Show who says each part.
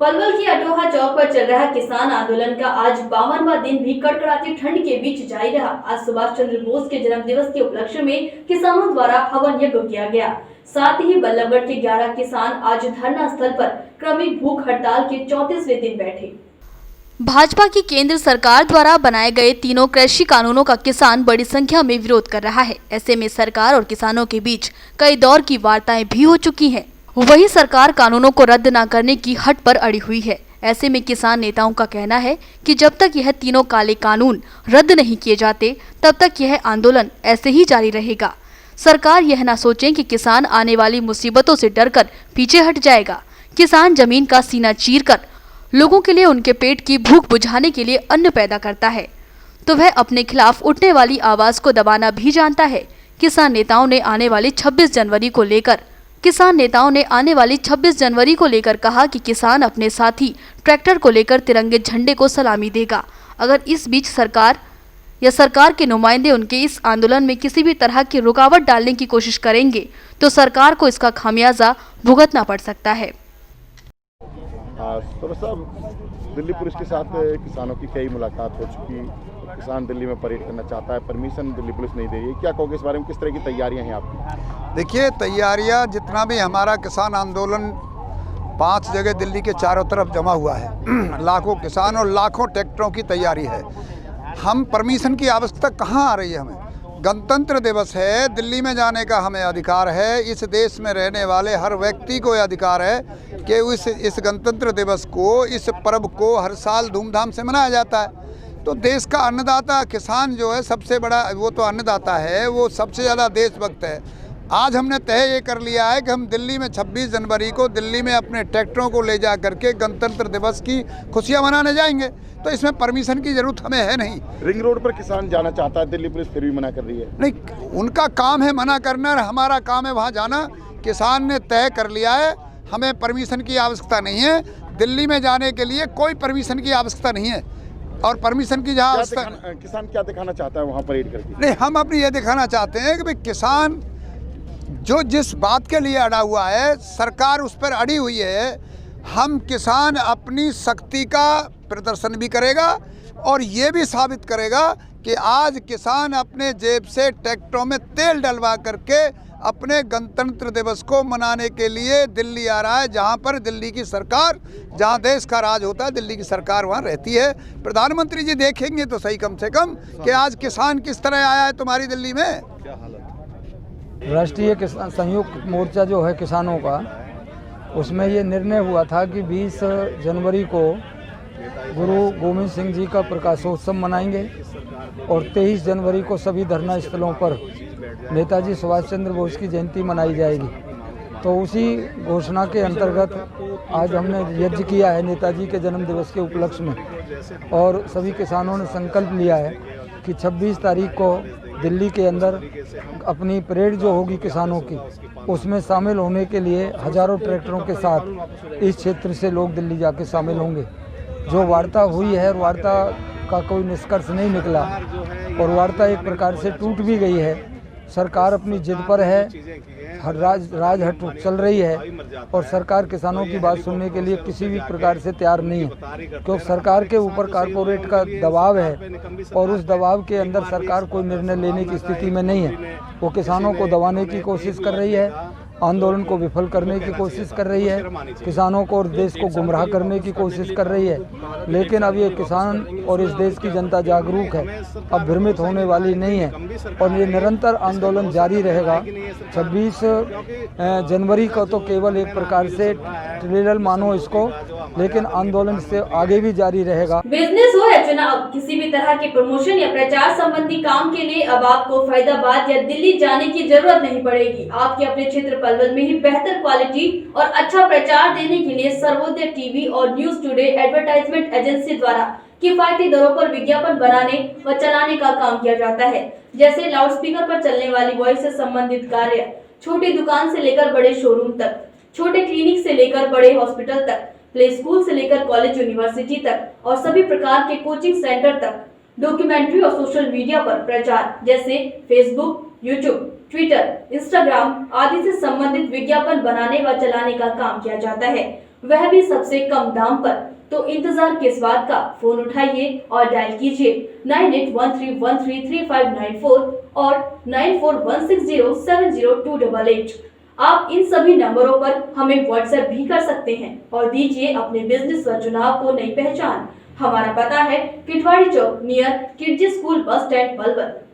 Speaker 1: पलवल की अटोहा चौक पर चल रहा किसान आंदोलन का आज 52वां दिन भी कड़कड़ाती ठंड के बीच जारी रहा। आज सुभाष चंद्र बोस के जन्म दिवस के उपलक्ष्य में किसानों द्वारा हवन यज्ञ किया गया। साथ ही बल्लभगढ़ के 11 किसान आज धरना स्थल पर क्रमिक भूख हड़ताल के 34वें दिन बैठे।
Speaker 2: भाजपा की केंद्र सरकार द्वारा बनाए गए तीनों कृषि कानूनों का किसान बड़ी संख्या में विरोध कर रहा है। ऐसे में सरकार और किसानों के बीच कई दौर की वार्ताएं भी हो चुकी हैं। वही सरकार कानूनों को रद्द न करने की हट पर अड़ी हुई है। ऐसे में किसान नेताओं का कहना है कि जब तक यह तीनों काले कानून रद्द नहीं किए जाते तब तक यह आंदोलन ऐसे ही जारी रहेगा। सरकार यह ना सोचें कि किसान आने वाली मुसीबतों से डरकर पीछे हट जाएगा। किसान जमीन का सीना चीरकर लोगों के लिए उनके पेट की भूख बुझाने के लिए अन्न पैदा करता है, तो वह अपने खिलाफ उठने वाली आवाज को दबाना भी जानता है। किसान नेताओं ने आने वाली 26 जनवरी को लेकर कहा कि किसान अपने साथी ट्रैक्टर को लेकर तिरंगे झंडे को सलामी देगा। अगर इस बीच सरकार या सरकार के नुमाइंदे उनके इस आंदोलन में किसी भी तरह की रुकावट डालने की कोशिश करेंगे तो सरकार को इसका खामियाजा भुगतना पड़ सकता है।
Speaker 3: साहब, दिल्ली पुलिस के साथ किसानों की कई मुलाकात हो चुकी। किसान दिल्ली में परेड करना चाहता है, परमिशन दिल्ली पुलिस नहीं दे रही है। क्या कहोगे इस बारे में, किस तरह की तैयारियां हैं आपकी?
Speaker 4: देखिए, तैयारियां जितना भी हमारा किसान आंदोलन 5 जगह दिल्ली के चारों तरफ जमा हुआ है लाखों किसान और लाखों ट्रैक्टरों की तैयारी है। हम परमिशन की आवश्यकता कहाँ आ रही है? हमें गणतंत्र दिवस है, दिल्ली में जाने का हमें अधिकार है। इस देश में रहने वाले हर व्यक्ति को यह अधिकार है कि इस गणतंत्र दिवस को, इस पर्व को हर साल धूमधाम से मनाया जाता है। तो देश का अन्नदाता किसान जो है सबसे बड़ा, वो तो अन्नदाता है, वो सबसे ज़्यादा देशभक्त है। आज हमने तय ये कर लिया है कि हम दिल्ली में 26 जनवरी को दिल्ली में अपने ट्रैक्टरों को ले जा करके गणतंत्र दिवस की खुशियाँ मनाने जाएंगे। तो इसमें परमिशन की जरूरत हमें है नहीं।
Speaker 3: रिंग रोड पर किसान जाना चाहता है, दिल्ली पुलिस फिर भी मना कर रही है।
Speaker 4: नहीं, उनका काम है मना करना, हमारा काम है वहाँ जाना। किसान ने तय कर लिया है, हमें परमिशन की आवश्यकता नहीं है। दिल्ली में जाने के लिए कोई परमिशन की आवश्यकता नहीं है। और परमिशन की जहाँ
Speaker 3: किसान क्या दिखाना चाहता है वहाँ परेड करके?
Speaker 4: नहीं, हम अपनी ये दिखाना चाहते हैं कि भाई किसान जो जिस बात के लिए अड़ा हुआ है, सरकार उस पर अड़ी हुई है। हम किसान अपनी शक्ति का प्रदर्शन भी करेगा और ये भी साबित करेगा कि आज किसान अपने जेब से ट्रैक्टरों में तेल डलवा करके अपने गणतंत्र दिवस को मनाने के लिए दिल्ली आ रहा है, जहां पर दिल्ली की सरकार, जहां देश का राज होता है, दिल्ली की सरकार वहां रहती है। प्रधानमंत्री जी देखेंगे तो सही कम से कम कि आज किसान किस तरह आया है तुम्हारी दिल्ली में।
Speaker 5: राष्ट्रीय किसान संयुक्त मोर्चा जो है किसानों का, उसमें ये निर्णय हुआ था कि 20 जनवरी को गुरु गोविंद सिंह जी का प्रकाशोत्सव मनाएंगे और 23 जनवरी को सभी धरना स्थलों पर नेताजी सुभाष चंद्र बोस की जयंती मनाई जाएगी। तो उसी घोषणा के अंतर्गत आज हमने यज्ञ किया है नेताजी के जन्म दिवस के उपलक्ष्य में, और सभी किसानों ने संकल्प लिया है कि 26 तारीख को दिल्ली के अंदर अपनी परेड जो होगी किसानों की, उसमें शामिल होने के लिए हजारों ट्रैक्टरों के साथ इस क्षेत्र से लोग दिल्ली जाके शामिल होंगे। जो वार्ता हुई है, वार्ता का कोई निष्कर्ष नहीं निकला और वार्ता एक प्रकार से टूट भी गई है। सरकार अपनी जिद पर है, हर राजहट चल रही है और सरकार किसानों की बात सुनने के लिए किसी भी प्रकार से तैयार नहीं है, क्योंकि सरकार के ऊपर कारपोरेट का दबाव है और उस दबाव के अंदर सरकार कोई निर्णय लेने की स्थिति में नहीं है। वो किसानों को दबाने की कोशिश कर रही है, आंदोलन को विफल करने की कोशिश कर रही है, किसानों को और देश को गुमराह करने की कोशिश कर रही है। लेकिन अब ये किसान और इस देश की जनता जागरूक है, अब भ्रमित होने वाली नहीं है और ये निरंतर आंदोलन जारी रहेगा। 26 जनवरी को तो केवल एक प्रकार से ट्रेलर मानो इसको, लेकिन आंदोलन से आगे भी जारी रहेगा।
Speaker 1: बिजनेस हो या चुनाव, किसी भी तरह के प्रमोशन या प्रचार संबंधी काम के लिए अब आपको फरीदाबाद या दिल्ली जाने की जरूरत नहीं पड़ेगी। आपके अपने क्षेत्र पलवल में ही बेहतर क्वालिटी और अच्छा प्रचार देने के लिए सर्वोदय टीवी और न्यूज टुडे एडवर्टाइजमेंट एजेंसी द्वारा किफायती दरों पर विज्ञापन बनाने व चलाने का काम किया जाता है। जैसे लाउडस्पीकर पर चलने वाली वॉइस से संबंधित कार्य, छोटी दुकान से लेकर बड़े शोरूम तक, छोटे क्लिनिक से लेकर बड़े हॉस्पिटल तक, प्ले स्कूल से लेकर कॉलेज यूनिवर्सिटी तक और सभी प्रकार के कोचिंग सेंटर तक, डॉक्यूमेंट्री और सोशल मीडिया पर प्रचार जैसे फेसबुक, यूट्यूब, ट्विटर, इंस्टाग्राम आदि से संबंधित विज्ञापन बनाने व चलाने का काम किया जाता है। वह भी सबसे कम दाम पर। तो इंतजार किस बात का, फोन उठाइए और डायल कीजिए 9813133594 और 9416070288। आप इन सभी नंबरों पर हमें व्हाट्सएप भी कर सकते हैं और दीजिए अपने बिजनेस व चुनाव को नई पहचान। हमारा पता है Kitwari Chowk near Kidzee school bus stand Palwal.